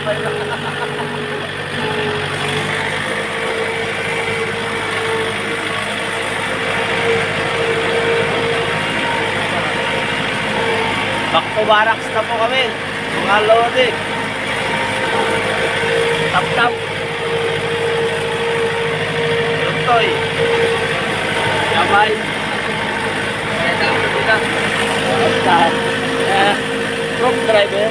Back to barracks na po kami. Mga lodi. Tap-tap. Luntoy. Yabay. Truck driver.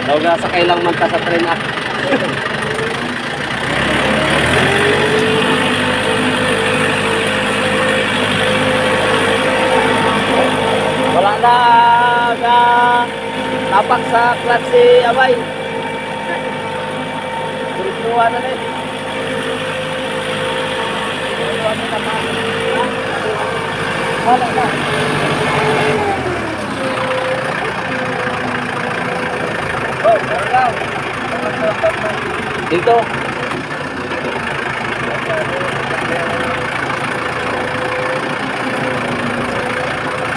Daw nasa kailang manta sa tren ah. Wala na tapak sa clutch si Abay. Turuan na rin. Wala na. Oh, wala. Dito.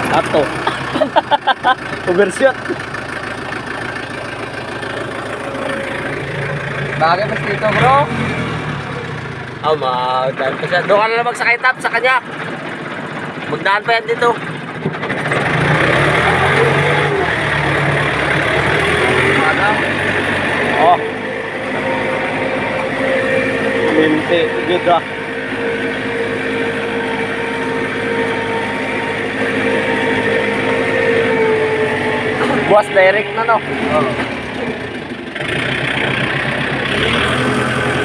Ato. Overshoot. Bagay mas dito, bro. Oh, magdaan pa siya. Doon ka na lang magsakay tap sa kanya. Magdaan pa yan dito. Oh. Minti. Good ah. Buwas direct na no. Oo.